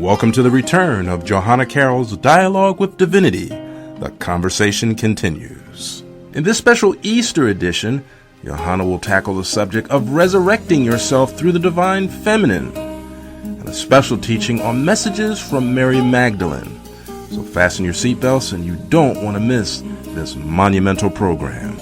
Welcome to the return of Johanna Carroll's Dialogue with Divinity. The conversation continues. In this special Easter edition, Johanna will tackle the subject of resurrecting yourself through the divine feminine, and a special teaching on messages from Mary Magdalene. So fasten your seatbelts, and you don't want to miss this monumental program.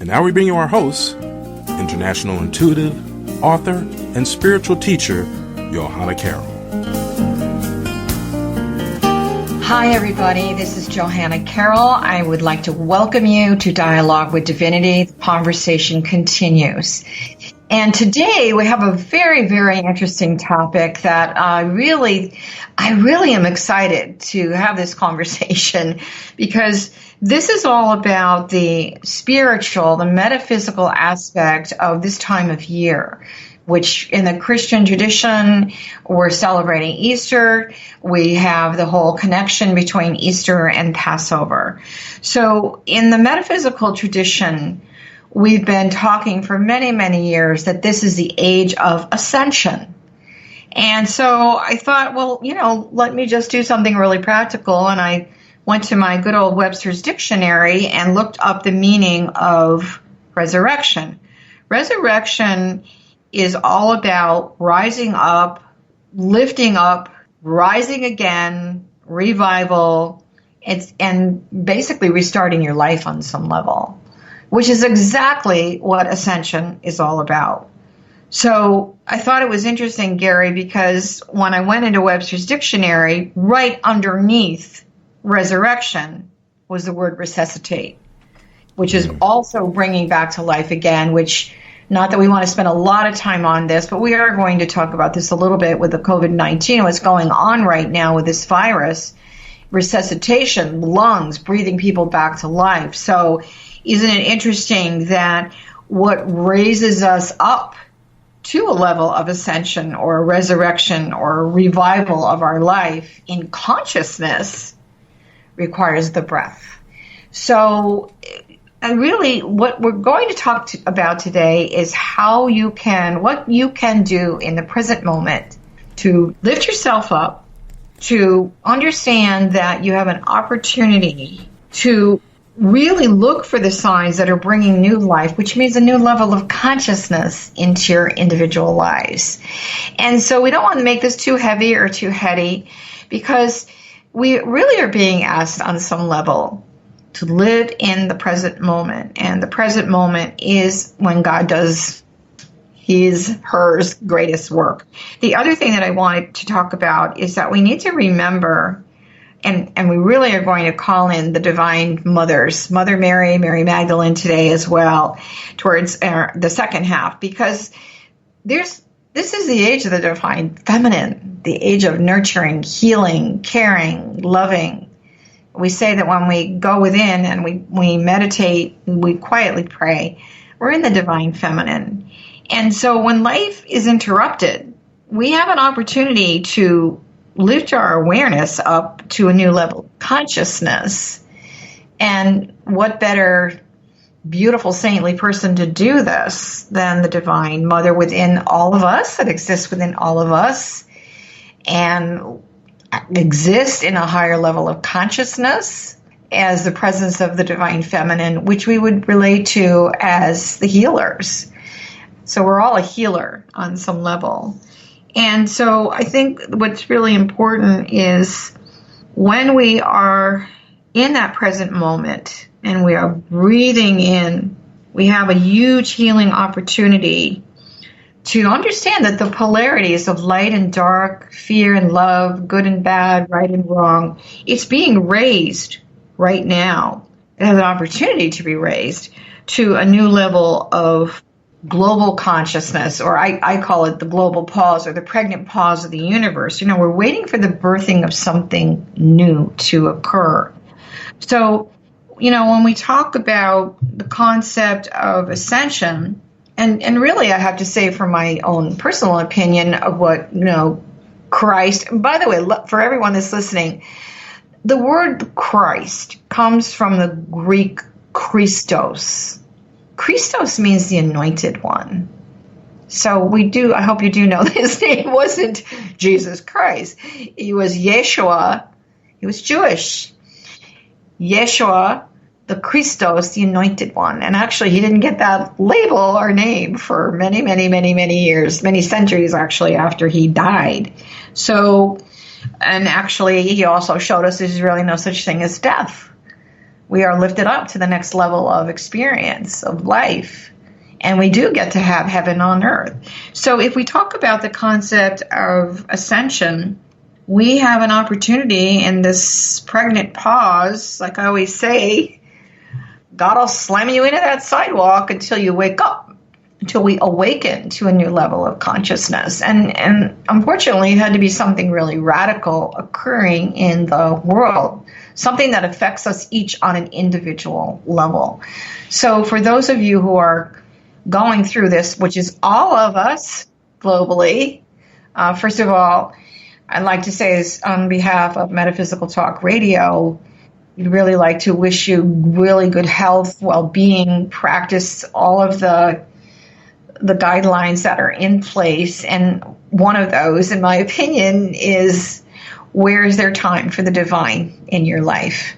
Now we bring you our host, international intuitive, author, and spiritual teacher, Johanna Carroll. Hi everybody, this is Johanna Carroll. I would like to welcome you to Dialogue with Divinity. The conversation continues. And today we have a very, very interesting topic that I really am excited to have this conversation, because this is all about the spiritual, the metaphysical aspect of this time of year, which in the Christian tradition, we're celebrating Easter. We have the whole connection between Easter and Passover. So in the metaphysical tradition, we've been talking for many, many years that this is the age of ascension. And so I thought, well, let me just do something really practical. And I went to my good old Webster's Dictionary and looked up the meaning of resurrection. Resurrection is all about rising up, lifting up, rising again, revival, and basically restarting your life on some level, which is exactly what ascension is all about. So I thought it was interesting, Gary, because when I went into Webster's Dictionary, right underneath resurrection was the word resuscitate, which is also bringing back to life again, which, not that we want to spend a lot of time on this, but we are going to talk about this a little bit with the COVID-19, what's going on right now with this virus, resuscitation, lungs, breathing people back to life. So isn't it interesting that what raises us up to a level of ascension or a resurrection or a revival of our life in consciousness requires the breath? So, and really what we're going to talk about today is what you can do in the present moment to lift yourself up, to understand that you have an opportunity to really look for the signs that are bringing new life, which means a new level of consciousness into your individual lives. And so we don't want to make this too heavy or too heady, because we really are being asked on some level to live in the present moment. And the present moment is when God does hers greatest work. The other thing that I wanted to talk about is that we need to remember, and we really are going to call in the divine mothers, Mother Mary, Mary Magdalene today as well, towards the second half, because this is the age of the divine feminine, the age of nurturing, healing, caring, loving. We say that when we go within and we meditate, we quietly pray, we're in the divine feminine. And so when life is interrupted, we have an opportunity to lift our awareness up to a new level of consciousness. And what better beautiful saintly person to do this than the divine mother within all of us, that exists within all of us and exists in a higher level of consciousness as the presence of the divine feminine, which we would relate to as the healers. So we're all a healer on some level. And so I think what's really important is when we are in that present moment and we are breathing in, we have a huge healing opportunity to understand that the polarities of light and dark, fear and love, good and bad, right and wrong, it's being raised right now. It has an opportunity to be raised to a new level of global consciousness, or I call it the global pause or the pregnant pause of the universe. We're waiting for the birthing of something new to occur. So, when we talk about the concept of ascension, And really, I have to say, from my own personal opinion of what, Christ, by the way, for everyone that's listening, the word Christ comes from the Greek Christos. Christos means the anointed one. So I hope you do know that his name wasn't Jesus Christ. He was Yeshua. He was Jewish. Yeshua, the Christos, the anointed one. And actually, he didn't get that label or name for many, many, many, many years, many centuries actually after he died. So, and actually, he also showed us there's really no such thing as death. We are lifted up to the next level of experience, of life. And we do get to have heaven on earth. So if we talk about the concept of ascension, we have an opportunity in this pregnant pause. Like I always say, God will slam you into that sidewalk until you wake up, until we awaken to a new level of consciousness. And unfortunately, it had to be something really radical occurring in the world, something that affects us each on an individual level. So for those of you who are going through this, which is all of us globally, first of all, I'd like to say is on behalf of Metaphysical Talk Radio, we'd really like to wish you really good health, well-being, practice all of the guidelines that are in place. And one of those, in my opinion, is where is there time for the divine in your life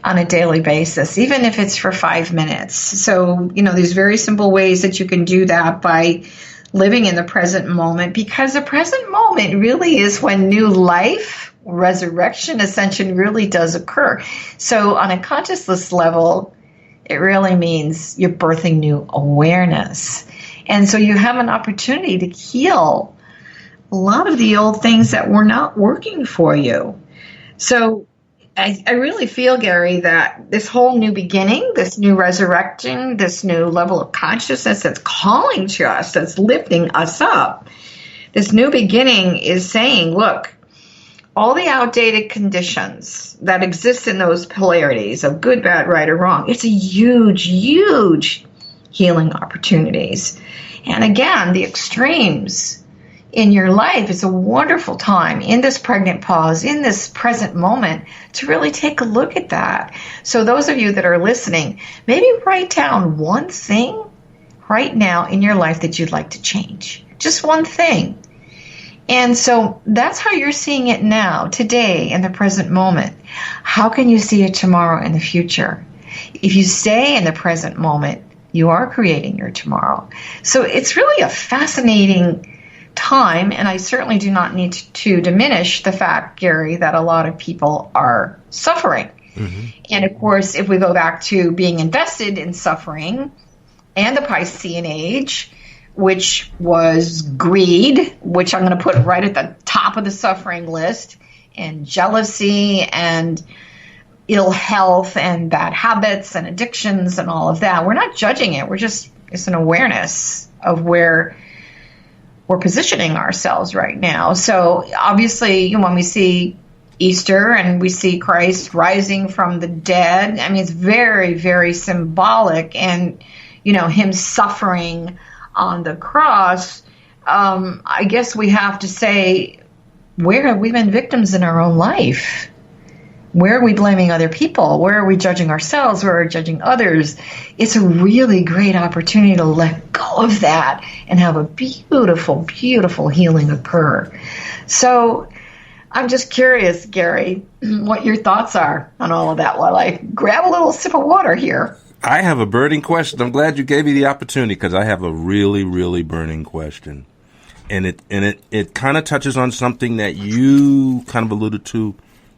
on a daily basis, even if it's for 5 minutes. So, there's very simple ways that you can do that by living in the present moment, because the present moment really is when new life, resurrection, ascension really does occur. So on a consciousness level, it really means you're birthing new awareness. And so you have an opportunity to heal a lot of the old things that were not working for you. So I really feel, Gary, that this whole new beginning, this new resurrecting, this new level of consciousness that's calling to us, that's lifting us up, this new beginning is saying, look, all the outdated conditions that exist in those polarities of good, bad, right, or wrong, it's a huge, huge healing opportunities. And again, the extremes in your life, it's a wonderful time in this pregnant pause, in this present moment, to really take a look at that. So those of you that are listening, maybe write down one thing right now in your life that you'd like to change. Just one thing. And so that's how you're seeing it now, today, in the present moment. How can you see it tomorrow in the future? If you stay in the present moment, you are creating your tomorrow. So it's really a fascinating time, and I certainly do not need to diminish the fact, Gary, that a lot of people are suffering. Mm-hmm. And of course, if we go back to being invested in suffering and the Piscean age, which was greed, which I'm going to put right at the top of the suffering list, and jealousy and ill health and bad habits and addictions and all of that. We're not judging it. It's an awareness of where we're positioning ourselves right now. So obviously, when we see Easter and we see Christ rising from the dead, I mean, it's very, very symbolic. And, him suffering on the cross, I guess we have to say, where have we been victims in our own life? Where are we blaming other people? Where are we judging ourselves? Where are we judging others? It's a really great opportunity to let go of that and have a beautiful, beautiful healing occur. So I'm just curious, Gary, what your thoughts are on all of that while I grab a little sip of water here. I have a burning question. I'm glad you gave me the opportunity, because I have a really, really burning question. And it kind of touches on something that you kind of alluded to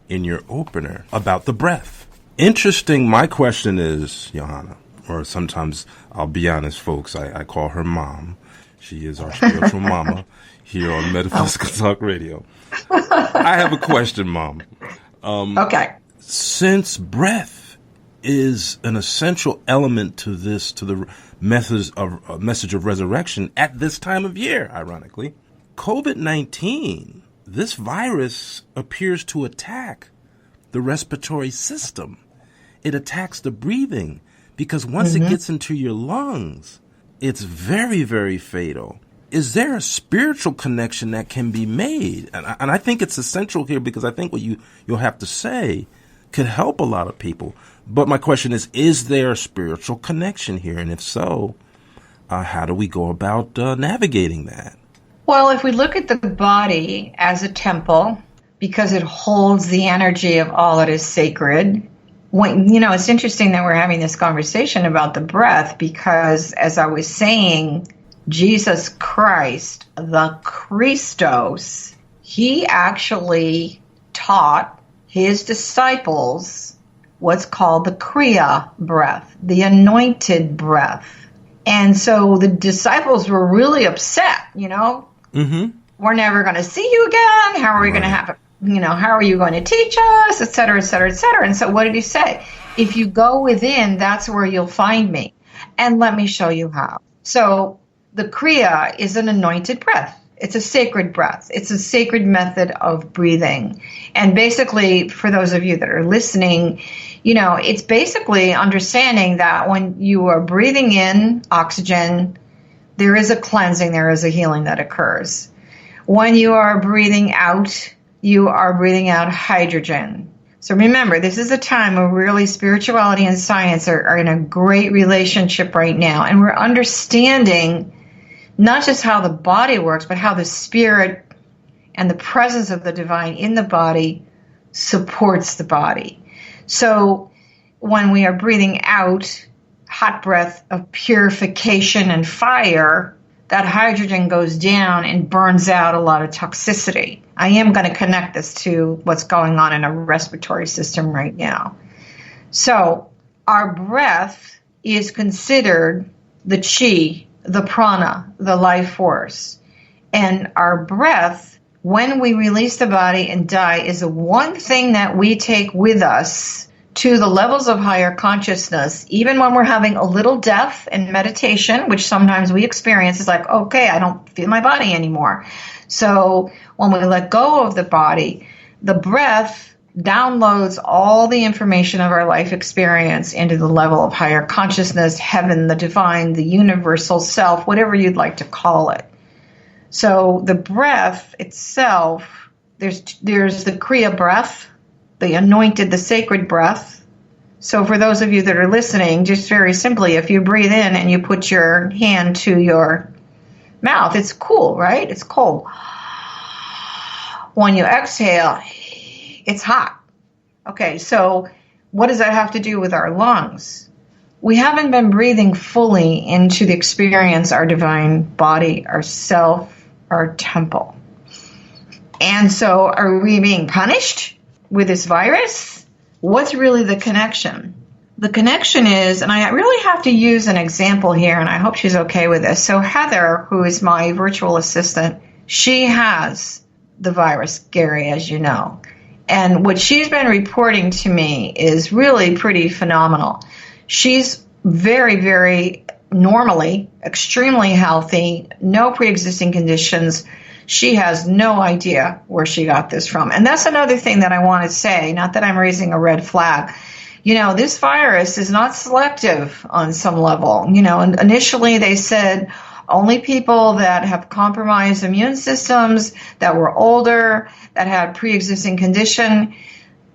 in your opener about the breath. Interesting. My question is, Johanna, or sometimes I'll be honest, folks, I call her mom. She is our spiritual mama here on Metaphysical Talk Radio. I have a question, Mom. Okay. Since breath is an essential element to the message of resurrection at this time of year, ironically, COVID-19, this virus appears to attack the respiratory system. It attacks the breathing, because once it gets into your lungs, it's very, very fatal. Is there a spiritual connection that can be made? And I think it's essential here, because I think what you'll have to say could help a lot of people. But my question is there a spiritual connection here? And if so, how do we go about navigating that? Well, if we look at the body as a temple, because it holds the energy of all that is sacred, it's interesting that we're having this conversation about the breath, because as I was saying, Jesus Christ, the Christos, he actually taught his disciples what's called the Kriya Breath, the anointed breath. And so the disciples were really upset, Mm-hmm. We're never going to see you again. How are we going to have, how are you going to teach us, et cetera, et cetera, et cetera. And so what did he say? If you go within, that's where you'll find me. And let me show you how. So the Kriya is an anointed breath. It's a sacred breath. It's a sacred method of breathing. And basically, for those of you that are listening, it's basically understanding that when you are breathing in oxygen, there is a cleansing, there is a healing that occurs. When you are breathing out, you are breathing out hydrogen. So remember, this is a time where really spirituality and science are in a great relationship right now. And we're understanding not just how the body works, but how the spirit and the presence of the divine in the body supports the body. So when we are breathing out hot breath of purification and fire, that hydrogen goes down and burns out a lot of toxicity. I am going to connect this to what's going on in our respiratory system right now. So our breath is considered the chi, the prana, the life force. And our breath, when we release the body and die, is the one thing that we take with us to the levels of higher consciousness, even when we're having a little death and meditation, which sometimes we experience. It's like, okay, I don't feel my body anymore. So when we let go of the body, the breath downloads all the information of our life experience into the level of higher consciousness, heaven, the divine, the universal self, whatever you'd like to call it. So the breath itself, there's the Kriya breath, the anointed, the sacred breath. So for those of you that are listening, just very simply, if you breathe in and you put your hand to your mouth, it's cool, right? It's cold. When you exhale, it's hot. Okay, so what does that have to do with our lungs? We haven't been breathing fully into the experience, our divine body, our self, our temple. And so are we being punished with this virus? What's really the connection? The connection is, and I really have to use an example here, and I hope she's okay with this. So Heather, who is my virtual assistant, she has the virus, Gary, as you know. And what she's been reporting to me is really pretty phenomenal. She's very, very normally, extremely healthy, no pre-existing conditions. She has no idea where she got this from. And that's another thing that I want to say, not that I'm raising a red flag. This virus is not selective on some level. Initially they said only people that have compromised immune systems, that were older, that had pre-existing condition.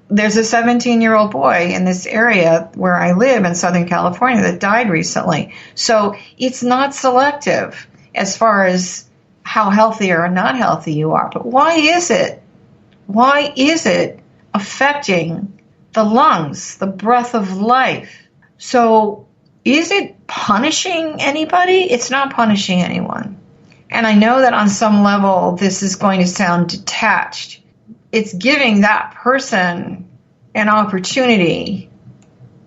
There's a 17-year-old boy in this area where I live in Southern California that died recently. So it's not selective as far as how healthy or not healthy you are. But why is it? Why is it affecting the lungs, the breath of life? So is it punishing anybody? It's not punishing anyone. And I know that on some level this is going to sound detached. It's giving that person an opportunity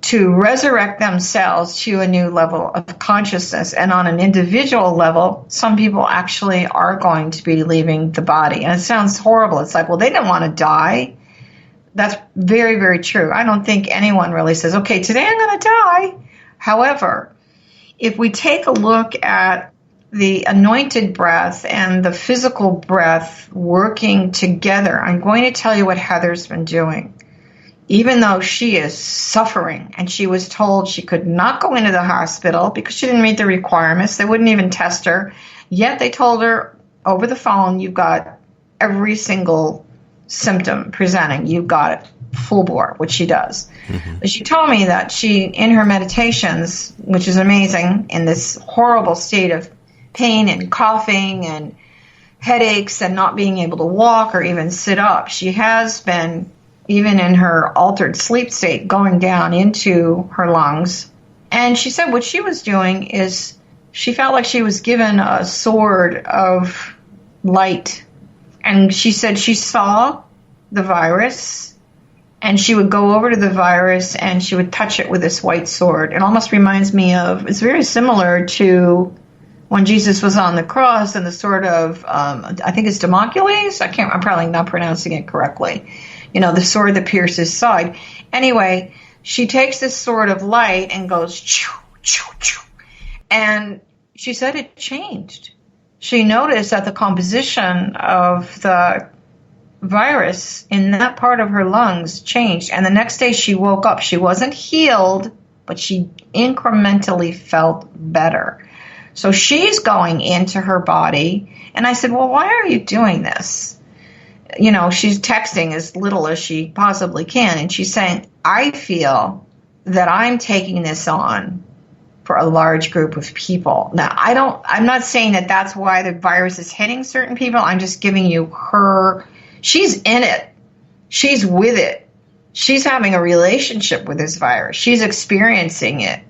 to resurrect themselves to a new level of consciousness. And on an individual level, some people actually are going to be leaving the body. And it sounds horrible. It's like, well, they didn't want to die. That's very, very true. I don't think anyone really says, okay, today I'm going to die. However, if we take a look at the anointed breath and the physical breath working together, I'm going to tell you what Heather's been doing. even though she is suffering and she was told she could not go into the hospital because she didn't meet the requirements, they wouldn't even test her. Yet they told her over the phone, you've got every single symptom presenting. You've got it full bore, which she does. Mm-hmm. But she told me that she, in her meditations, which is amazing, in this horrible state of pain and coughing and headaches and not being able to walk or even sit up, she has been, even in her altered sleep state, going down into her lungs. And she said what she was doing is she felt like she was given a sword of light. And she said she saw the virus and she would go over to the virus and she would touch it with this white sword. It almost reminds me of, it's very similar to when Jesus was on the cross and the sword of, I think it's Damocles. I'm probably not pronouncing it correctly. You know, the sword that pierces side. Anyway, she takes this sword of light and goes, choo, choo, choo. And she said it changed. She noticed that the composition of the virus in that part of her lungs changed. And the next day she woke up. She wasn't healed, but she incrementally felt better. So she's going into her body. And I said, well, why are you doing this? You know, she's texting as little as she possibly can. And she's saying, I feel that I'm taking this on for a large group of people. Now, I'm not saying that that's why the virus is hitting certain people. I'm just giving you she's in it. She's with it. She's having a relationship with this virus. She's experiencing it.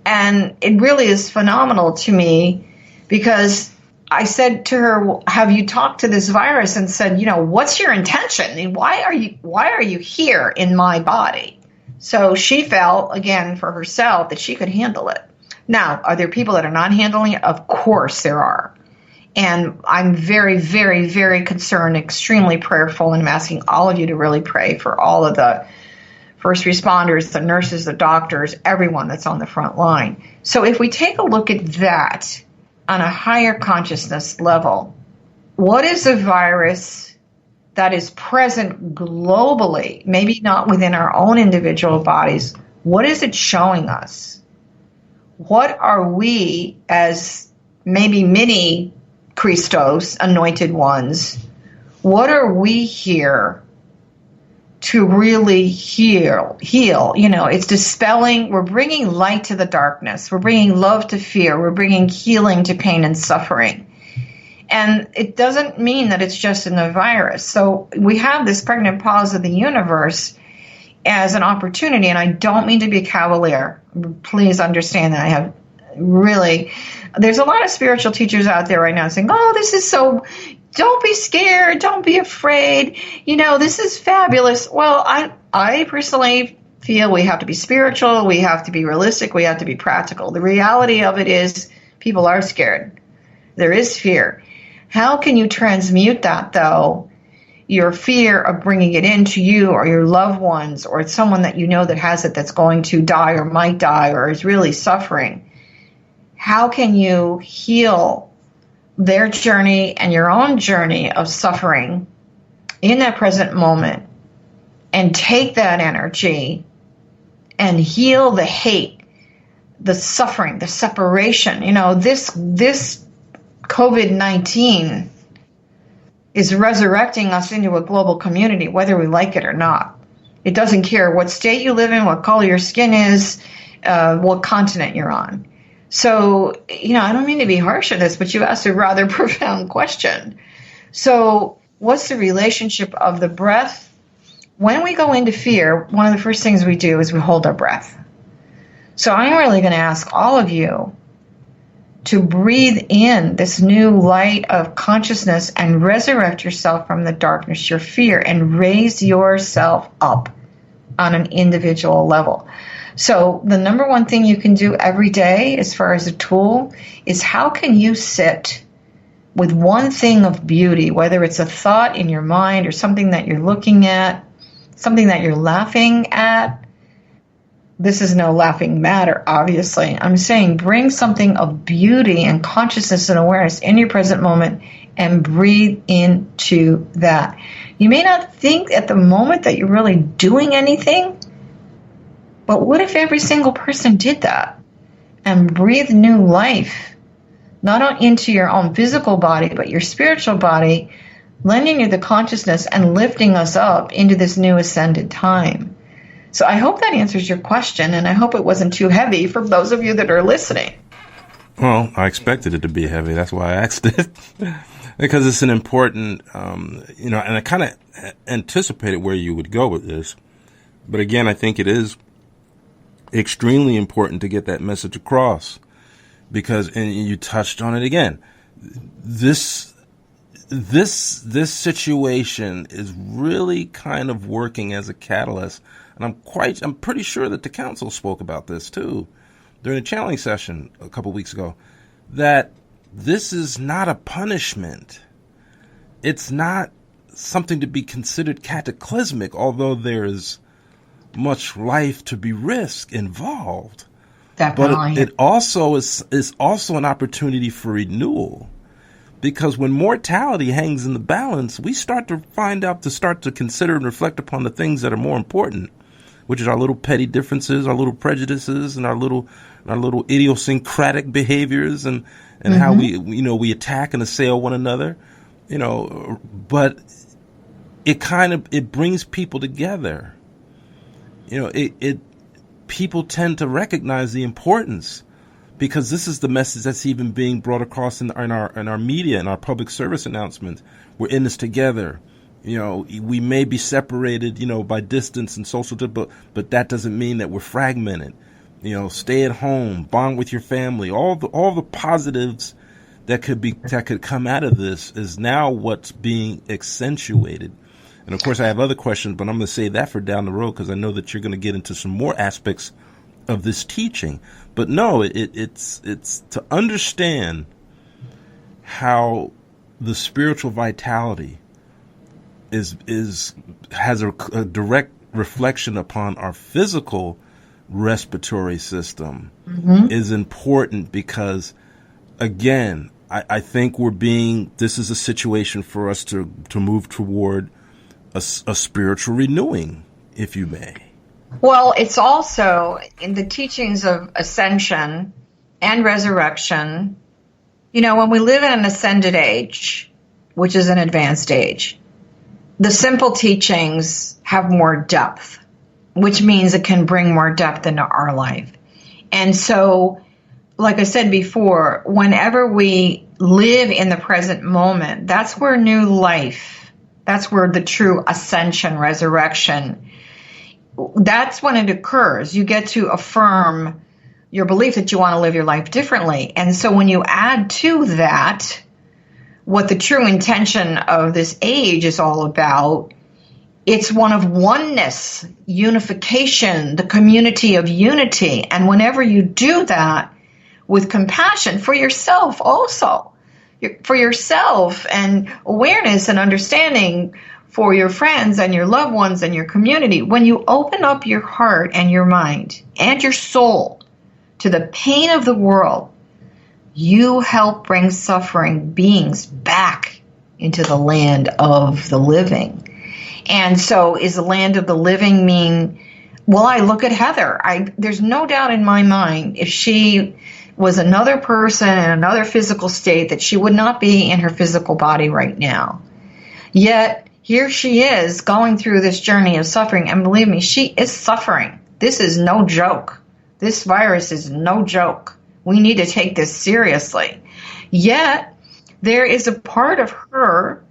And it really is phenomenal to me because I said to her, have you talked to this virus and said, you know, what's your intention? I mean, why are you here in my body? So she felt, again, for herself, that she could handle it. Now, are there people that are not handling it? Of course there are. And I'm very, very, very concerned, extremely prayerful, and I'm asking all of you to really pray for all of the first responders, the nurses, the doctors, everyone that's on the front line. So if we take a look at that on a higher consciousness level, what is a virus that is present globally, maybe not within our own individual bodies? What is it showing us? What are we, as maybe mini Christos, anointed ones, what are we here to really heal? You know, it's dispelling. We're bringing light to the darkness. We're bringing love to fear. We're bringing healing to pain and suffering. And it doesn't mean that it's just in the virus. So we have this pregnant pause of the universe as an opportunity. And I don't mean to be cavalier. Please understand that I have really, there's a lot of spiritual teachers out there right now saying, oh, this is so, don't be scared, don't be afraid, you know, this is fabulous. Well, I personally feel we have to be spiritual, we have to be realistic, we have to be practical. The reality of it is people are scared. There is fear. How can you transmute that, though? Your fear of bringing it into you or your loved ones or someone that you know that has it that's going to die or might die or is really suffering. How can you heal their journey and your own journey of suffering in that present moment and take that energy and heal the hate, the suffering, the separation? You know, this COVID-19 is resurrecting us into a global community, whether we like it or not. It doesn't care what state you live in, what color your skin is, what continent you're on. So, you know, I don't mean to be harsh on this, but you asked a rather profound question. So what's the relationship of the breath? When we go into fear, one of the first things we do is we hold our breath. So I'm really going to ask all of you to breathe in this new light of consciousness and resurrect yourself from the darkness, your fear, and raise yourself up on an individual level. So the number one thing you can do every day as far as a tool is how can you sit with one thing of beauty, whether it's a thought in your mind or something that you're looking at, something that you're laughing at. This is no laughing matter, obviously. I'm saying bring something of beauty and consciousness and awareness in your present moment and breathe into that. You may not think at the moment that you're really doing anything, but what if every single person did that and breathed new life, not only into your own physical body, but your spiritual body, lending you the consciousness and lifting us up into this new ascended time. So I hope that answers your question, and I hope it wasn't too heavy for those of you that are listening. Well, I expected it to be heavy. That's why I asked it. Because it's an important, and I kind of anticipated where you would go with this. But again, I think it is extremely important to get that message across. Because, and you touched on it again, this situation is really kind of working as a catalyst. And I'm pretty sure that the council spoke about this too during a channeling session a couple weeks ago, that this is not a punishment. It's not something to be considered cataclysmic, although there is much life to be risked involved. Definitely. But it also is also an opportunity for renewal. Because when mortality hangs in the balance, we start to consider and reflect upon the things that are more important, which is our little petty differences, our little prejudices, and our little idiosyncratic behaviors, and how we attack and assail one another, But it brings people together. People tend to recognize the importance, because this is the message that's even being brought across in our media and our public service announcements. We're in this together. We may be separated, by distance and social, but that doesn't mean that we're fragmented. Stay at home, bond with your family. All the positives that could come out of this is now what's being accentuated. And of course, I have other questions, but I'm going to save that for down the road, because I know that you're going to get into some more aspects of this teaching. But no, it's to understand how the spiritual vitality has a direct reflection upon our physical respiratory system is important, because again, I think this is a situation for us to move toward a spiritual renewing, if you may. Well, it's also in the teachings of ascension and resurrection. When we live in an ascended age, which is an advanced age, the simple teachings have more depth, which means it can bring more depth into our life. And so, like I said before, whenever we live in the present moment, that's where new life, that's where the true ascension, resurrection, that's when it occurs. You get to affirm your belief that you want to live your life differently. And so when you add to that what the true intention of this age is all about, it's one of oneness, unification, the community of unity. And whenever you do that with compassion for yourself also, for yourself, and awareness and understanding for your friends and your loved ones and your community, when you open up your heart and your mind and your soul to the pain of the world, you help bring suffering beings back into the land of the living. And so is the land of the living mean, well, I look at Heather. There's no doubt in my mind, if she was another person in another physical state, that she would not be in her physical body right now. Yet, here she is going through this journey of suffering. And believe me, she is suffering. This is no joke. This virus is no joke. We need to take this seriously. Yet, there is a part of her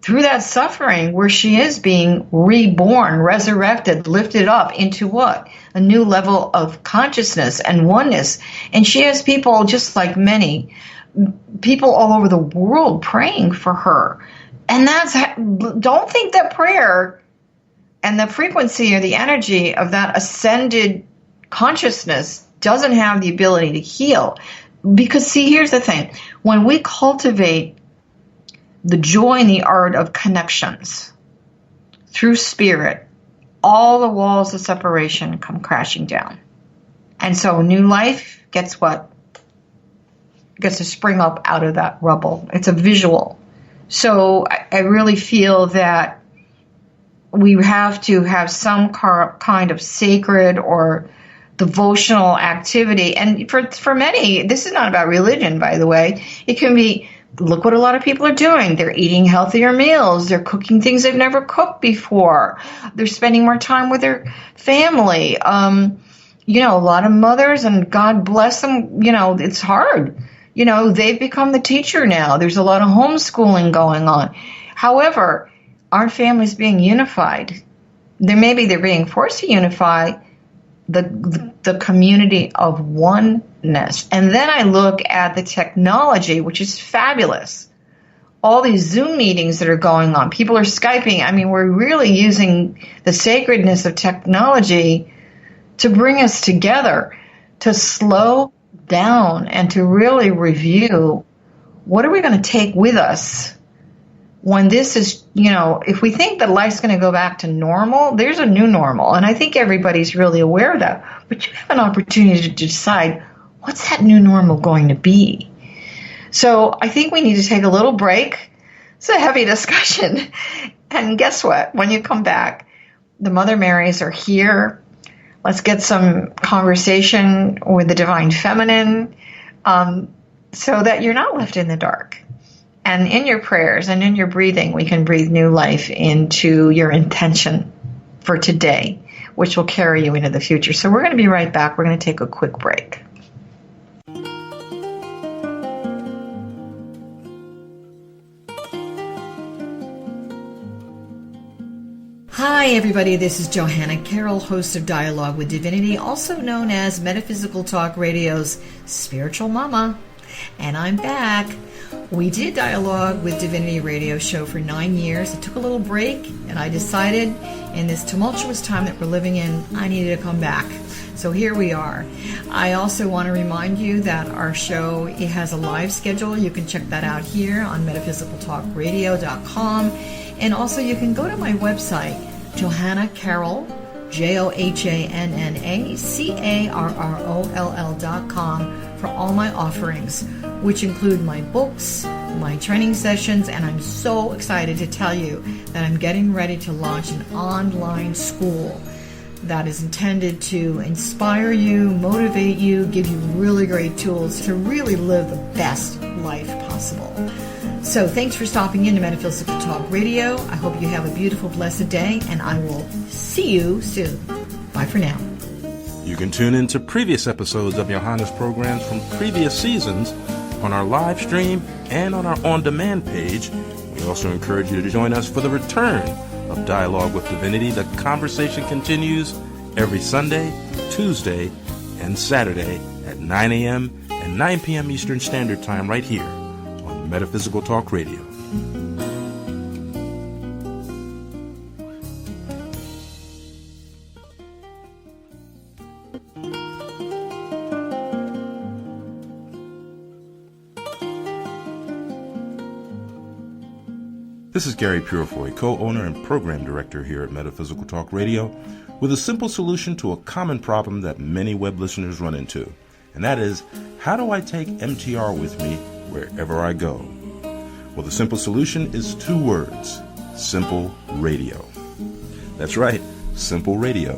through that suffering where she is being reborn, resurrected, lifted up into what? A new level of consciousness and oneness. And she has people, just like many people all over the world, praying for her. And don't think that prayer and the frequency or the energy of that ascended consciousness doesn't have the ability to heal. Because see, here's the thing. When we cultivate the joy and the art of connections through spirit, all the walls of separation come crashing down. And so new life gets what? Gets to spring up out of that rubble. It's a visual. So I really feel that we have to have some kind of sacred or devotional activity. And for many, this is not about religion, by the way. It can be, look what a lot of people are doing. They're eating healthier meals. They're cooking things they've never cooked before. They're spending more time with their family. A lot of mothers, and God bless them, it's hard. They've become the teacher now. There's a lot of homeschooling going on. However, our families being unified. Maybe they're being forced to unify the community of oneness. And then I look at the technology, which is fabulous. All these Zoom meetings that are going on. People are Skyping. I mean, we're really using the sacredness of technology to bring us together, to slow down and to really review what are we going to take with us when this is, if we think that life's going to go back to normal, there's a new normal. And I think everybody's really aware of that. But you have an opportunity to decide, what's that new normal going to be? So I think we need to take a little break. It's a heavy discussion. And guess what? When you come back, the Mother Marys are here. Let's get some conversation with the Divine Feminine so that you're not left in the dark. And in your prayers and in your breathing, we can breathe new life into your intention for today, which will carry you into the future. So we're going to be right back. We're going to take a quick break. Hi, everybody. This is Johanna Carroll, host of Dialogue with Divinity, also known as Metaphysical Talk Radio's Spiritual Mama. And I'm back. We did Dialogue with Divinity radio show for 9 years. I took a little break, and I decided in this tumultuous time that we're living in, I needed to come back. So here we are. I also want to remind you that our show, it has a live schedule. You can check that out here on metaphysicaltalkradio.com. And also you can go to my website, Johanna Carroll, JohannaCarroll.com for all my offerings, which include my books, my training sessions, and I'm so excited to tell you that I'm getting ready to launch an online school that is intended to inspire you, motivate you, give you really great tools to really live the best life possible. So thanks for stopping in to Metaphysical Talk Radio. I hope you have a beautiful, blessed day, and I will see you soon. Bye for now. You can tune in to previous episodes of Johanna's programs from previous seasons on our live stream and on our on-demand page. We also encourage you to join us for the return of Dialogue with Divinity. The conversation continues every Sunday, Tuesday, and Saturday at 9 a.m. and 9 p.m. Eastern Standard Time right here on Metaphysical Talk Radio. This is Gary Purefoy, co-owner and program director here at Metaphysical Talk Radio, with a simple solution to a common problem that many web listeners run into, and that is, how do I take MTR with me wherever I go? Well, the simple solution is 2 words: Simple Radio. That's right, Simple Radio.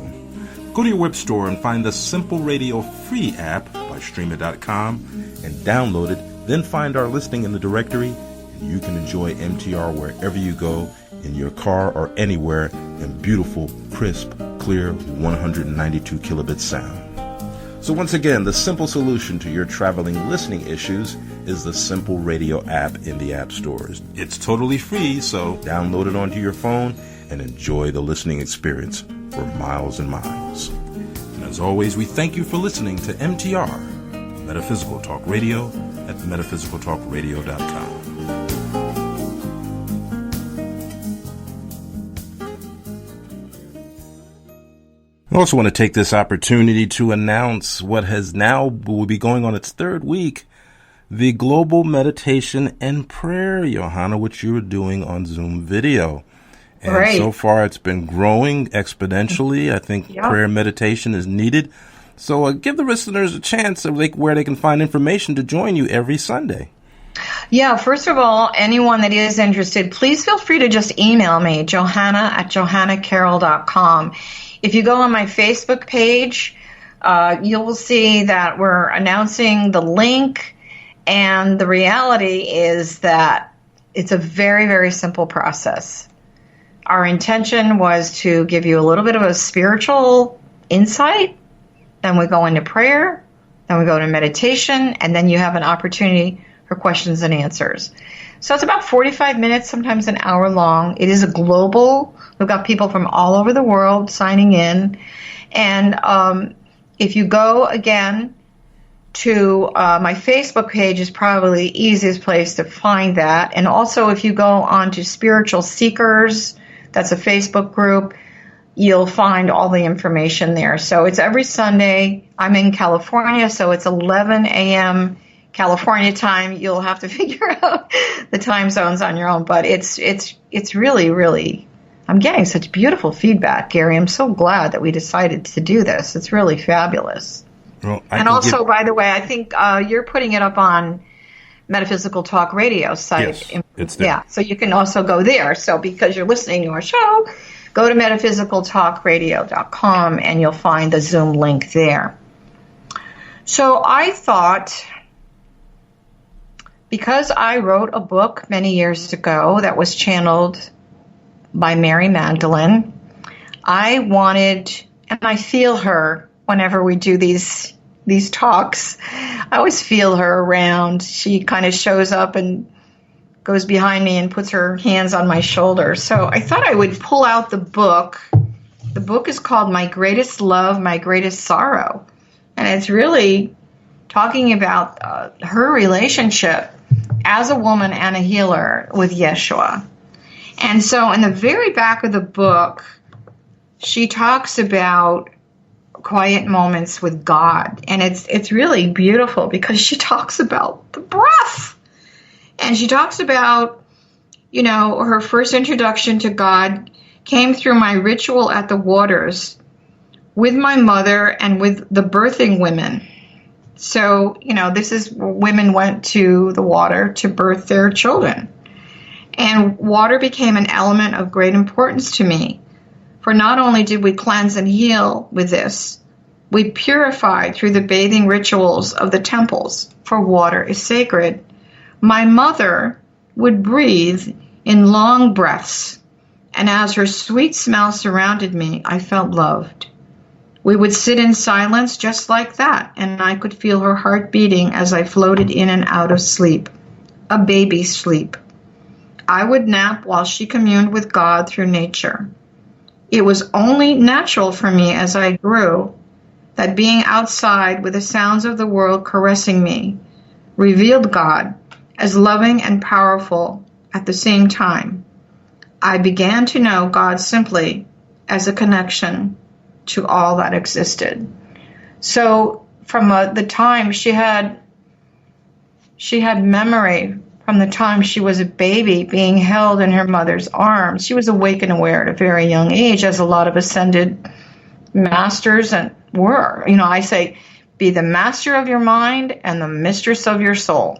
Go to your web store and find the Simple Radio free app by streamit.com and download it, then find our listing in the directory. You can enjoy MTR wherever you go, in your car or anywhere, in beautiful, crisp, clear 192 kilobit sound. So once again, the simple solution to your traveling listening issues is the Simple Radio app in the app stores. It's totally free, so download it onto your phone and enjoy the listening experience for miles and miles. And as always, we thank you for listening to MTR, Metaphysical Talk Radio, at metaphysicaltalkradio.com. I also want to take this opportunity to announce what will be going on its 3rd week, the Global Meditation and Prayer, Johanna, which you are doing on Zoom video. And right. So far it's been growing exponentially. I think prayer meditation is needed. So give the listeners a chance of where they can find information to join you every Sunday. Yeah, first of all, anyone that is interested, please feel free to just email me, johanna@johannacarroll.com. If you go on my Facebook page, you'll see that we're announcing the link, and the reality is that it's a very, very simple process. Our intention was to give you a little bit of a spiritual insight, then we go into prayer, then we go to meditation, and then you have an opportunity for questions and answers. So it's about 45 minutes, sometimes an hour long. It is a global. We've got people from all over the world signing in. And if you go again to my Facebook page is probably the easiest place to find that. And also if you go on to Spiritual Seekers, that's a Facebook group, you'll find all the information there. So it's every Sunday. I'm in California, so it's 11 a.m. California time. You'll have to figure out the time zones on your own, but it's really, really, I'm getting such beautiful feedback, Gary. I'm so glad that we decided to do this. It's really fabulous. Well, and also, by the way, I think you're putting it up on Metaphysical Talk Radio site. Yes, it's there. Yeah, so you can also go there. So because you're listening to our show, go to metaphysicaltalkradio.com and you'll find the Zoom link there. So I thought, because I wrote a book many years ago that was channeled by Mary Magdalene, I wanted, and I feel her whenever we do these talks. I always feel her around. She kind of shows up and goes behind me and puts her hands on my shoulder. So I thought I would pull out the book. The book is called My Greatest Love, My Greatest Sorrow. And it's really talking about her relationship as a woman and a healer with Yeshua. And so in the very back of the book, she talks about quiet moments with God. And it's really beautiful because she talks about the breath. And she talks about, her first introduction to God came through my ritual at the waters with my mother and with the birthing women. So, this is where women went to the water to birth their children. And water became an element of great importance to me. For not only did we cleanse and heal with this, we purified through the bathing rituals of the temples, for water is sacred. My mother would breathe in long breaths, and as her sweet smell surrounded me, I felt loved. We would sit in silence just like that, and I could feel her heart beating as I floated in and out of sleep, a baby's sleep. I would nap while she communed with God through nature. It was only natural for me as I grew that being outside with the sounds of the world caressing me revealed God as loving and powerful at the same time. I began to know God simply as a connection to all that existed. So from the time she had memory from the time she was a baby being held in her mother's arms. She was awake and aware at a very young age, as a lot of ascended masters were. I say, be the master of your mind and the mistress of your soul.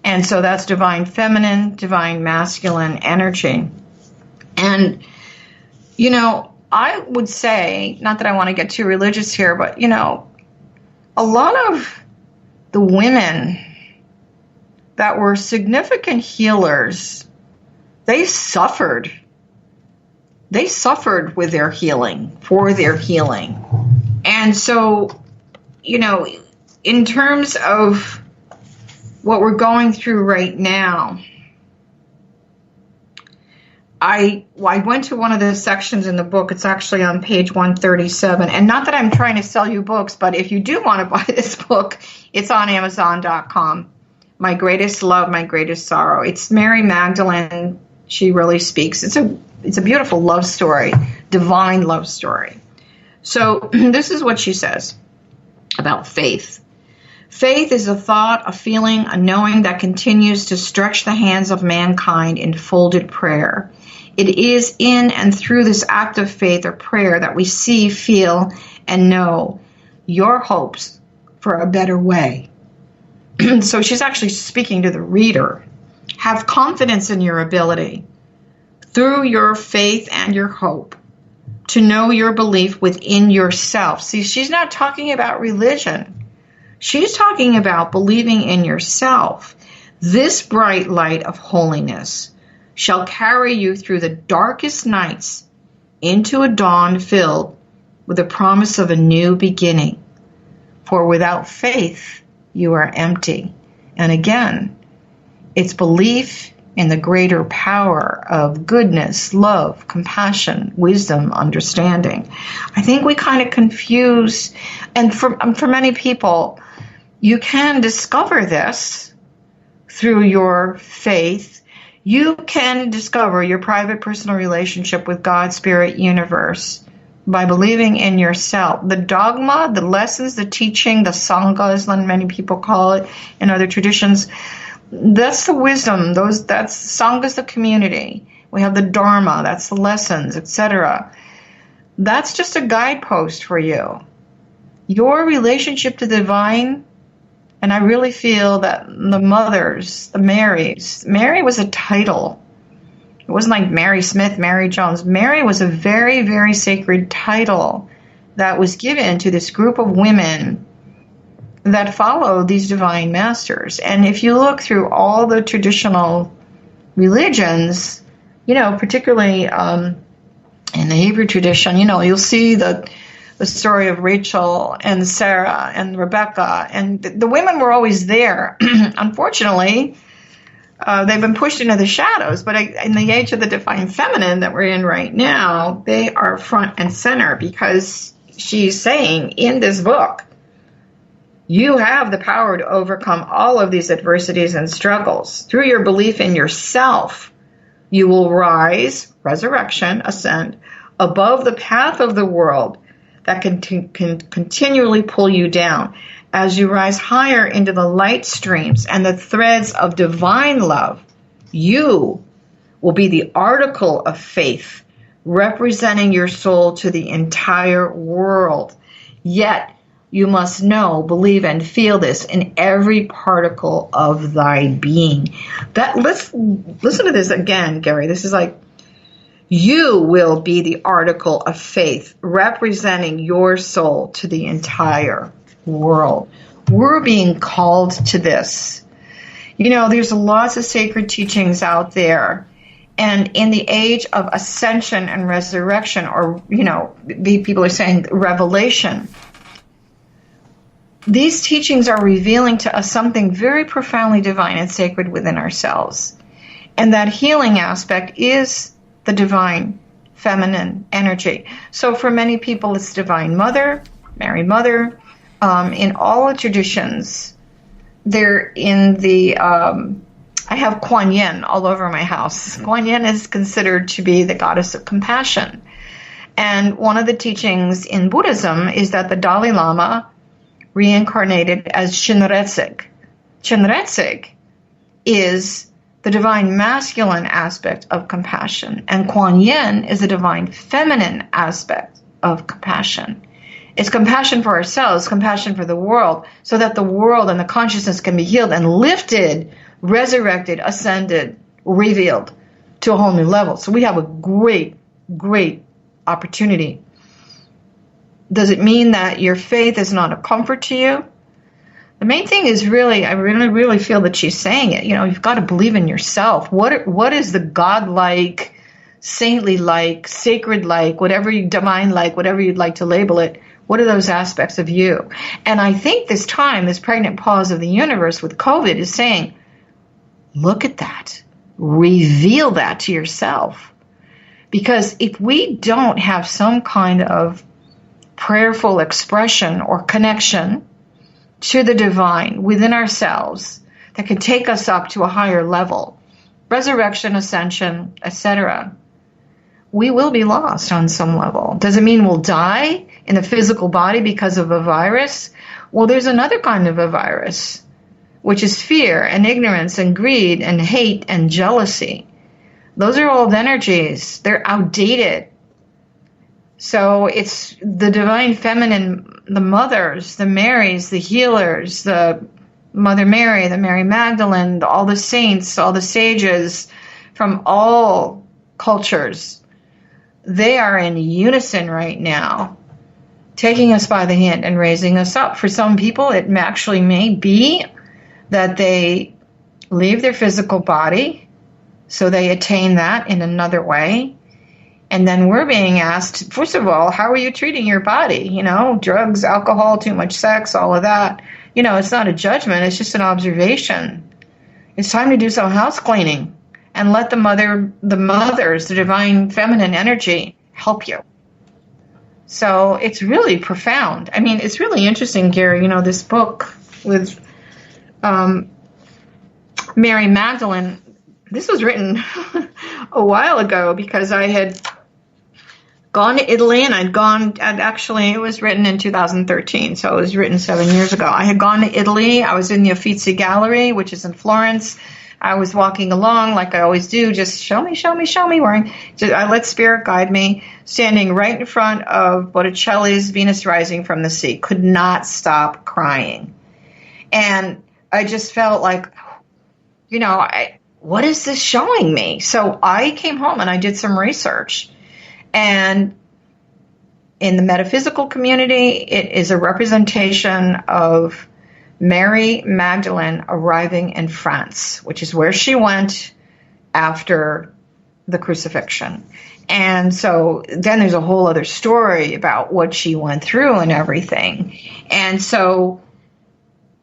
And so that's divine feminine, divine masculine energy. And, I would say, not that I want to get too religious here, but, a lot of the women that were significant healers, they suffered. They suffered with their healing, for their healing. And so, in terms of what we're going through right now, I went to one of the sections in the book. It's actually on page 137. And not that I'm trying to sell you books, but if you do want to buy this book, it's on Amazon.com. My Greatest Love, My Greatest Sorrow. It's Mary Magdalene. She really speaks. It's a beautiful love story, divine love story. So this is what she says about faith. Faith is a thought, a feeling, a knowing that continues to stretch the hands of mankind in folded prayer. It is in and through this act of faith or prayer that we see, feel, and know your hopes for a better way. So she's actually speaking to the reader. Have confidence in your ability through your faith and your hope to know your belief within yourself. See, she's not talking about religion. She's talking about believing in yourself. This bright light of holiness shall carry you through the darkest nights into a dawn filled with the promise of a new beginning. For without faith, you are empty. And again, it's belief in the greater power of goodness, love, compassion, wisdom, understanding. I think we kind of confuse, and for many people, you can discover this through your faith. You can discover your private personal relationship with God, Spirit, Universe by believing in yourself. The dogma, the lessons, the teaching, the sangha, as many people call it in other traditions, that's the wisdom. That's sangha's the community. We have the dharma, that's the lessons, etc. That's just a guidepost for you. Your relationship to the divine, and I really feel that the mothers, the Marys, Mary was a title. It wasn't like Mary Smith, Mary Jones. Mary was a very, very sacred title that was given to this group of women that follow these divine masters. And if you look through all the traditional religions, particularly in the Hebrew tradition, you'll see the story of Rachel and Sarah and Rebecca, and the women were always there. Unfortunately, they've been pushed into the shadows, but in the age of the divine feminine that we're in right now, they are front and center, because she's saying in this book, you have the power to overcome all of these adversities and struggles. Through your belief in yourself, you will rise, resurrection, ascend, above the path of the world that can continually pull you down. As you rise higher into the light streams and the threads of divine love, you will be the article of faith, representing your soul to the entire world. Yet, you must know, believe, and feel this in every particle of thy being. Listen to this again, Gary. This is like, you will be the article of faith, representing your soul to the entire world. We're being called to this. There's lots of sacred teachings out there. And in the age of ascension and resurrection, or, people are saying revelation, these teachings are revealing to us something very profoundly divine and sacred within ourselves. And that healing aspect is the divine feminine energy. So for many people, it's Divine Mother, Mary Mother. In all the traditions, they're in the, I have Kuan Yin all over my house. Kuan Yin is considered to be the goddess of compassion. And one of the teachings in Buddhism is that the Dalai Lama reincarnated as Shinretsig. Shinretsig is the divine masculine aspect of compassion, and Kuan Yin is the divine feminine aspect of compassion. It's compassion for ourselves, compassion for the world, so that the world and the consciousness can be healed and lifted, resurrected, ascended, revealed to a whole new level. So we have a great, great opportunity. Does it mean that your faith is not a comfort to you? The main thing is really, I really feel that she's saying it. You've got to believe in yourself. What is the God-like, saintly-like, sacred-like, divine-like, whatever you'd like to label it? What are those aspects of you? And I think this time, this pregnant pause of the universe with COVID is saying, look at that. Reveal that to yourself. Because if we don't have some kind of prayerful expression or connection to the divine within ourselves that can take us up to a higher level, resurrection, ascension, etc., we will be lost on some level. Does it mean we'll die in the physical body because of a virus? Well, there's another kind of a virus, which is fear and ignorance and greed and hate and jealousy. Those are old energies. They're outdated. So it's the divine feminine, the mothers, the Marys, the healers, the Mother Mary, the Mary Magdalene, all the saints, all the sages from all cultures, they are in unison right now, taking us by the hand and raising us up. For some people, it actually may be that they leave their physical body, so they attain that in another way. And then we're being asked, first of all, how are you treating your body? You know, drugs, alcohol, too much sex, all of that. You know, it's not a judgment. It's just an observation. It's time to do some house cleaning and let the mothers, the divine feminine energy help you. So it's really profound. I mean, it's really interesting, Gary, you know, this book with Mary Magdalene, this was written a while ago because I had gone to Italy, and actually it was written in 2013, so it was written 7 years ago. I had gone to Italy. I was in the Uffizi Gallery, which is in Florence. I was walking along like I always do, just show me, I let Spirit guide me, standing right in front of Botticelli's Venus Rising from the Sea. Could not stop crying. And I just felt like, you know, what is this showing me? So I came home and I did some research. And in the metaphysical community, it is a representation of Mary Magdalene arriving in France, which is where she went after the crucifixion. And so then there's a whole other story about what she went through and everything. And so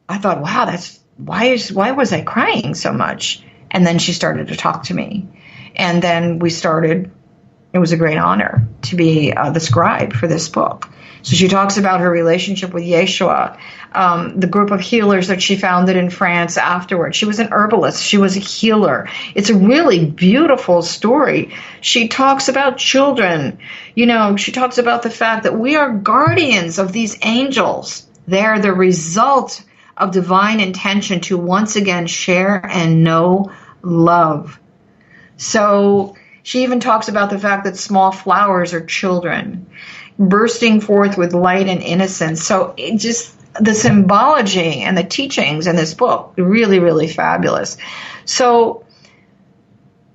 I thought, wow, why was I crying so much? And then she started to talk to me. And then it was a great honor to be the scribe for this book. So she talks about her relationship with Yeshua, the group of healers that she founded in France afterwards. She was an herbalist. She was a healer. It's a really beautiful story. She talks about children. You know, she talks about the fact that we are guardians of these angels. They're the result of divine intention to once again share and know love. So she even talks about the fact that small flowers are children, bursting forth with light and innocence. So it just, the symbology and the teachings in this book, really, really fabulous. So,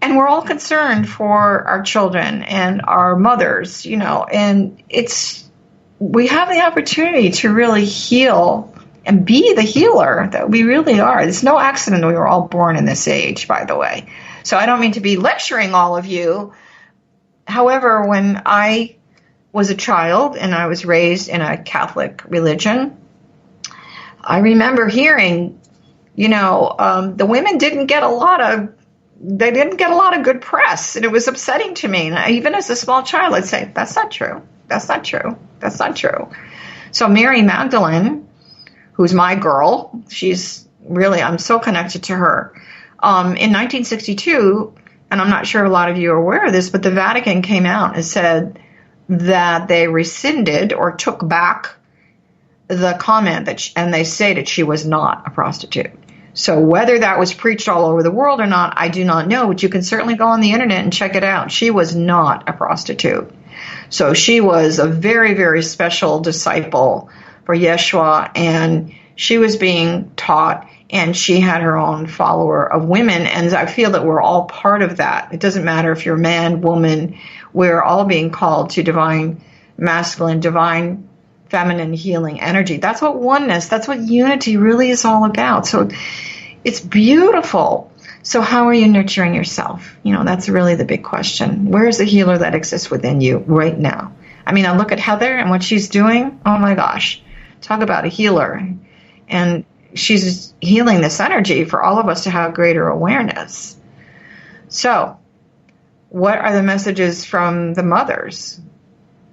and we're all concerned for our children and our mothers, you know, and we have the opportunity to really heal and be the healer that we really are. It's no accident we were all born in this age, by the way. So I don't mean to be lecturing all of you. However, when I was a child and I was raised in a Catholic religion, I remember hearing, you know, the women didn't get a lot of good press, and it was upsetting to me. And even as a small child, I'd say, that's not true. That's not true. That's not true. So Mary Magdalene, who's my girl, I'm so connected to her. In 1962, and I'm not sure a lot of you are aware of this, but the Vatican came out and said that they rescinded or took back the comment and they stated she was not a prostitute. So whether that was preached all over the world or not, I do not know, but you can certainly go on the internet and check it out. She was not a prostitute. So she was a very, very special disciple for Yeshua, and she was being taught, and she had her own follower of women. And I feel that we're all part of that. It doesn't matter if you're man, woman, we're all being called to divine masculine, divine feminine healing energy. That's what oneness, that's what unity really is all about. So it's beautiful. So how are you nurturing yourself? You know, that's really the big question. Where is the healer that exists within you right now? I mean, I look at Heather and what she's doing. Oh my gosh, talk about a healer. And she's healing this energy for all of us to have greater awareness. So, what are the messages from the mothers?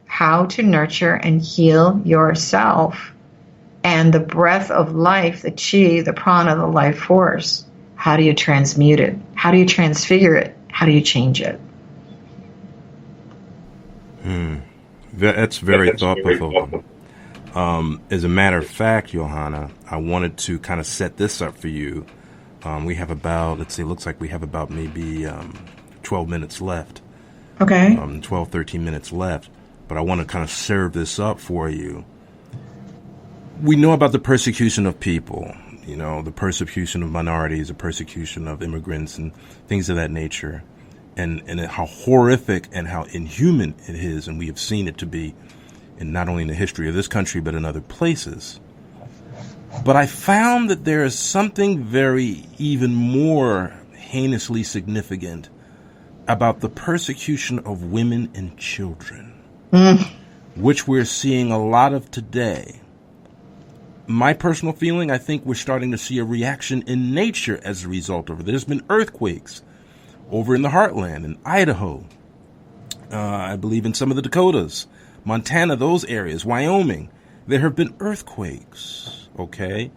How to nurture and heal yourself, and the breath of life, the chi, the prana, the life force. How do you transmute it? How do you transfigure it? How do you change it? That's very thought-provoking. As a matter of fact, Johanna, I wanted to kind of set this up for you. We have about, it looks like we have about maybe 12 minutes left. Okay. 12, 13 minutes left. But I want to kind of serve this up for you. We know about the persecution of people. the persecution of minorities, the persecution of immigrants and things of that nature, and how horrific and how inhuman it is, and we have seen it to be, in not only in the history of this country, but in other places. But I found that there is something very even more heinously significant about the persecution of women and children, which we're seeing a lot of today. My personal feeling, I think we're starting to see a reaction in nature as a result of it. There's been earthquakes over in the heartland, in Idaho, I believe in some of the Dakotas, Montana, those areas, Wyoming. There have been earthquakes, okay,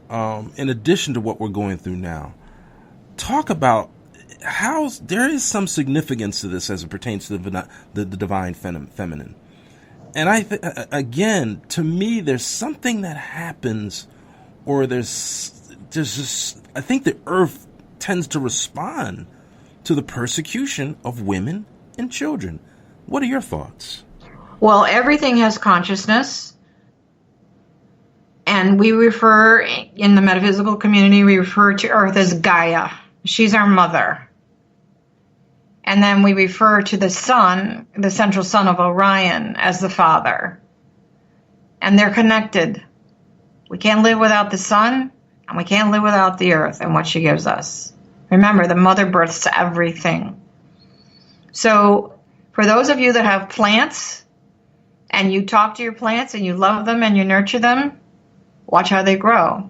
in addition to what we're going through now. Talk about how there is some significance to this as it pertains to the divine feminine. And again, to me, there's something that happens, or there's just, I think the earth tends to respond to the persecution of women and children. What are your thoughts? Well, everything has consciousness. And we refer, in the metaphysical community, we refer to Earth as Gaia. She's our mother. And then we refer to the sun, the central sun of Orion, as the father. And they're connected. We can't live without the sun, and we can't live without the earth and what she gives us. Remember, the mother births everything. So for those of you that have plants, and you talk to your plants, and you love them, and you nurture them, watch how they grow.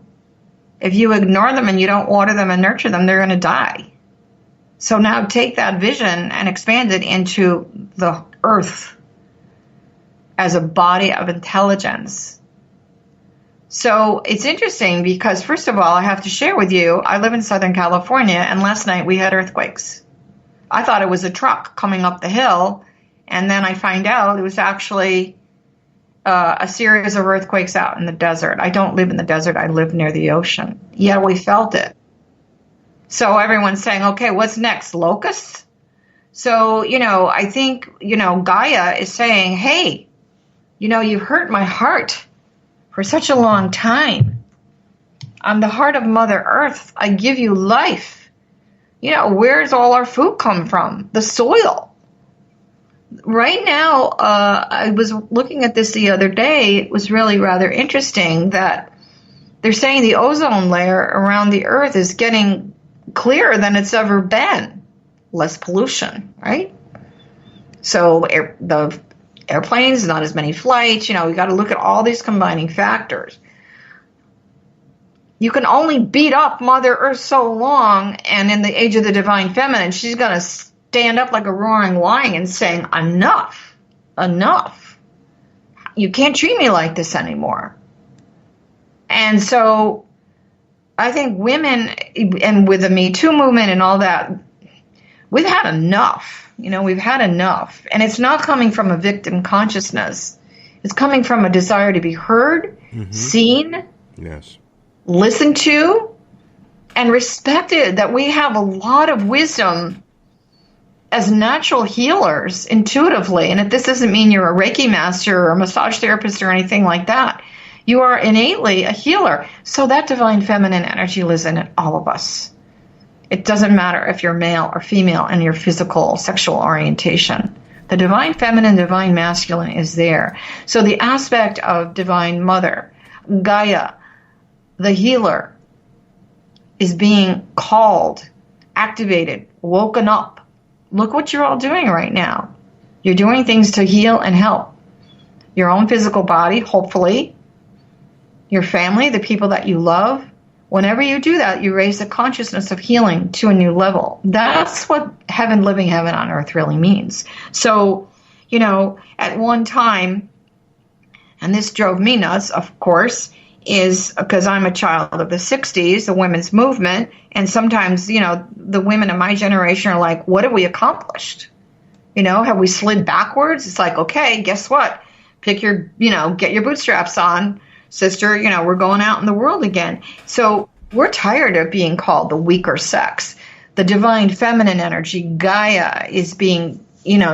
If you ignore them and you don't water them and nurture them, they're going to die. So now take that vision and expand it into the earth as a body of intelligence. So it's interesting because, first of all, I have to share with you, I live in Southern California, and last night we had earthquakes. I thought it was a truck coming up the hill, and then I find out it was actually a series of earthquakes out in the desert. I don't live in the desert. I live near the ocean. Yeah, we felt it. So everyone's saying, okay, what's next? Locusts? So, I think, Gaia is saying, hey, you've hurt my heart for such a long time. I'm the heart of Mother Earth. I give you life. Where's all our food come from? The soil. Right now, I was looking at this the other day. It was really rather interesting that they're saying the ozone layer around the Earth is getting clearer than it's ever been. Less pollution, right? So the airplanes, not as many flights. We got to look at all these combining factors. You can only beat up Mother Earth so long, and in the age of the divine feminine, she's going to stand up like a roaring lion and saying, enough, enough. You can't treat me like this anymore. And so I think women, and with the Me Too movement and all that, we've had enough. We've had enough. And it's not coming from a victim consciousness. It's coming from a desire to be heard, seen, yes, listened to, and respected, that we have a lot of wisdom as natural healers intuitively. And this doesn't mean you're a Reiki master or a massage therapist or anything like that. You are innately a healer. So that divine feminine energy lives in all of us. It doesn't matter if you're male or female in your physical, sexual orientation. The divine feminine, divine masculine is there. So the aspect of divine mother, Gaia, the healer, is being called, activated, woken up. Look what you're all doing right now. You're doing things to heal and help your own physical body, hopefully, your family, the people that you love. Whenever you do that, you raise the consciousness of healing to a new level. That's what living heaven on earth really means. So, at one time, and this drove me nuts, of course, is because I'm a child of the 60s, the women's movement, and sometimes, the women of my generation are like, what have we accomplished? Have we slid backwards? It's like, okay, guess what? Get your bootstraps on, sister, we're going out in the world again. So we're tired of being called the weaker sex. The divine feminine energy, Gaia, is being,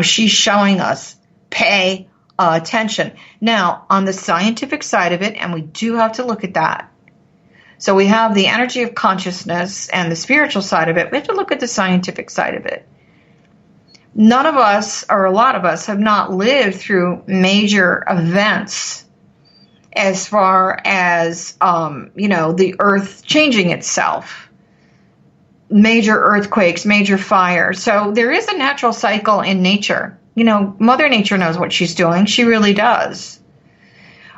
she's showing us, pay attention. Now, on the scientific side of it, and we do have to look at that, So we have the energy of consciousness and the spiritual side of it. We have to look at the scientific side of it. None of us, or a lot of us, have not lived through major events as far as, the earth changing itself. Major earthquakes, major fires. So there is a natural cycle in nature. Mother Nature knows what she's doing. She really does.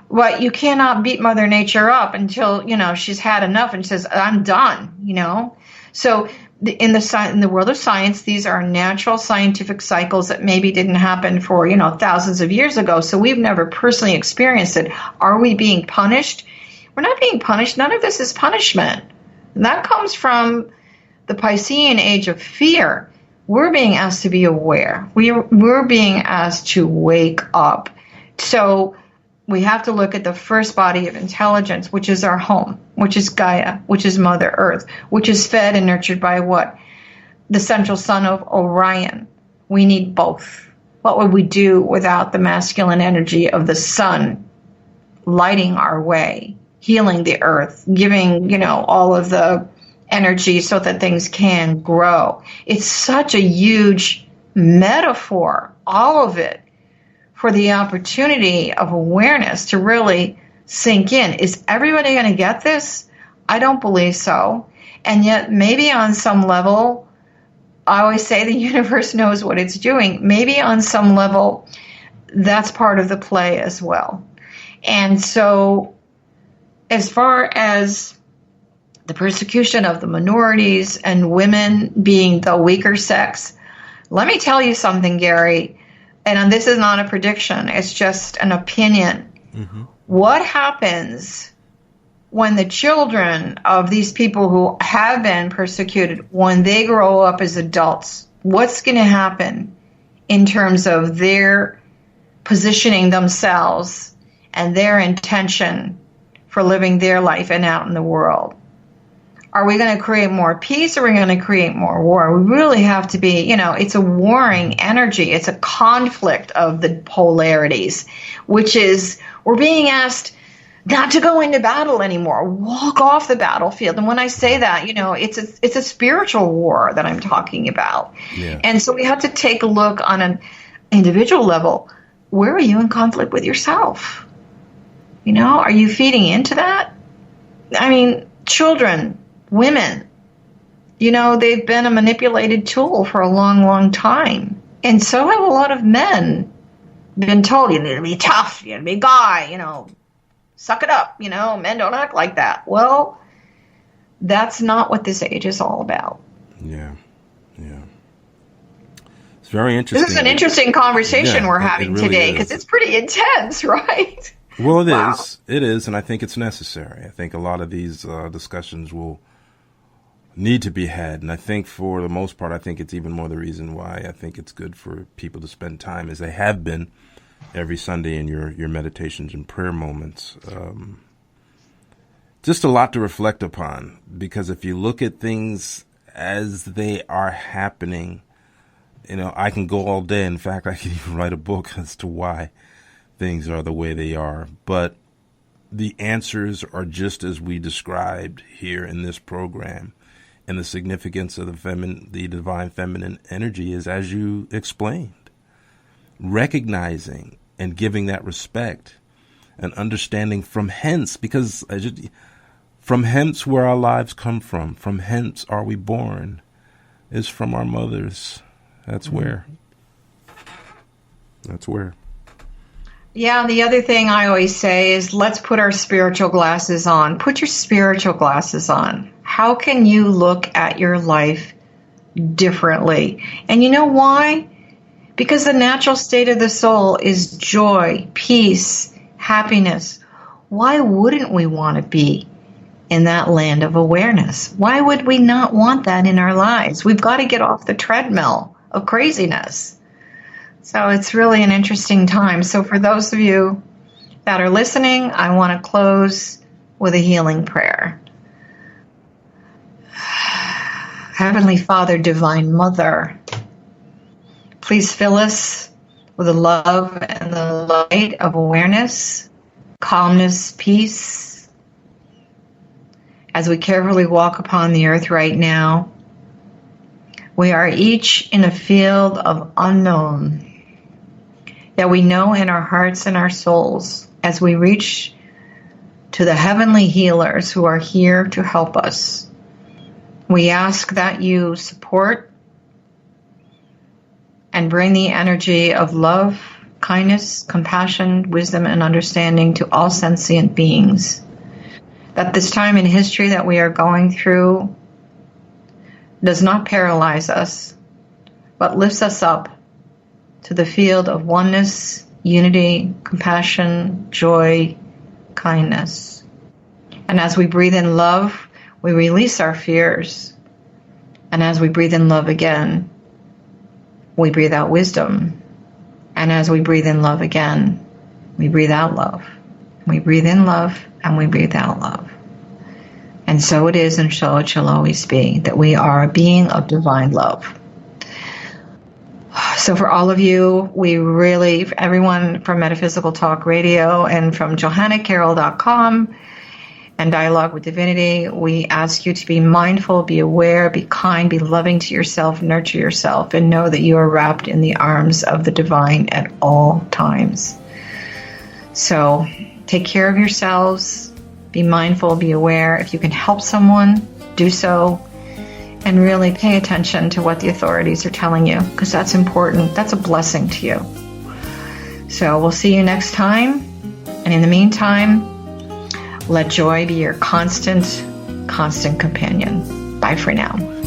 But you cannot beat Mother Nature up until, she's had enough and says, I'm done, So in the world of science, these are natural scientific cycles that maybe didn't happen for, thousands of years ago. So we've never personally experienced it. Are we being punished? We're not being punished. None of this is punishment. And that comes from the Piscean age of fear. We're being asked to be aware. We're being asked to wake up. So we have to look at the first body of intelligence, which is our home, which is Gaia, which is Mother Earth, which is fed and nurtured by what? The central sun of Orion. We need both. What would we do without the masculine energy of the sun lighting our way, healing the earth, giving, all of the energy so that things can grow? It's such a huge metaphor, all of it, for the opportunity of awareness to really sink in. Is everybody going to get this? I don't believe so. And yet maybe on some level, I always say the universe knows what it's doing. Maybe on some level, that's part of the play as well. And so as far as the persecution of the minorities and women being the weaker sex, let me tell you something, Gary. And this is not a prediction, it's just an opinion. Mm-hmm. What happens when the children of these people who have been persecuted, when they grow up as adults? What's going to happen in terms of their positioning themselves and their intention for living their life and out in the world? Are we going to create more peace, or are we going to create more war? We really have to be, it's a warring energy. It's a conflict of the polarities, which is we're being asked not to go into battle anymore, walk off the battlefield. And when I say that, it's a spiritual war that I'm talking about. Yeah. And so we have to take a look on an individual level. Where are you in conflict with yourself? Are you feeding into that? I mean, children, women, they've been a manipulated tool for a long, long time. And so have a lot of men been told, you need to be tough, you need to be a guy, suck it up, men don't act like that. Well, that's not what this age is all about. Yeah. It's very interesting. This is an interesting conversation we're having really today, because it's pretty intense, right? Well, it is, and I think it's necessary. I think a lot of these discussions will need to be had, and I think for the most part, I think it's even more the reason why I think it's good for people to spend time, as they have been every Sunday in your meditations and prayer moments. Just a lot to reflect upon, because if you look at things as they are happening, I can go all day. In fact, I can even write a book as to why things are the way they are. But the answers are just as we described here in this program. And the significance of the divine feminine energy is, as you explained, recognizing and giving that respect and understanding from hence, because from hence where our lives come from hence are we born, is from our mothers. That's where. Yeah, the other thing I always say is, let's put our spiritual glasses on. Put your spiritual glasses on. How can you look at your life differently? And you know why? Because the natural state of the soul is joy, peace, happiness. Why wouldn't we want to be in that land of awareness? Why would we not want that in our lives? We've got to get off the treadmill of craziness. So it's really an interesting time. So for those of you that are listening, I want to close with a healing prayer. Heavenly Father, Divine Mother, please fill us with the love and the light of awareness, calmness, peace, as we carefully walk upon the earth right now, we are each in a field of unknown that we know in our hearts and our souls as we reach to the heavenly healers who are here to help us. We ask that you support and bring the energy of love, kindness, compassion, wisdom, and understanding to all sentient beings. That this time in history that we are going through does not paralyze us, but lifts us up to the field of oneness, unity, compassion, joy, kindness. And as we breathe in love, we release our fears. And as we breathe in love again, we breathe out wisdom. And as we breathe in love again, we breathe out love. We breathe in love and we breathe out love. And so it is, and so it shall always be, that we are a being of divine love. So for all of you, we really, everyone from Metaphysical Talk Radio and from johannacarroll.com and Dialogue with Divinity, we ask you to be mindful, be aware, be kind, be loving to yourself, nurture yourself, and know that you are wrapped in the arms of the divine at all times. So take care of yourselves, be mindful, be aware. If you can help someone, do so. And really pay attention to what the authorities are telling you, because that's important. That's a blessing to you. So we'll see you next time. And in the meantime, let joy be your constant companion. Bye for now.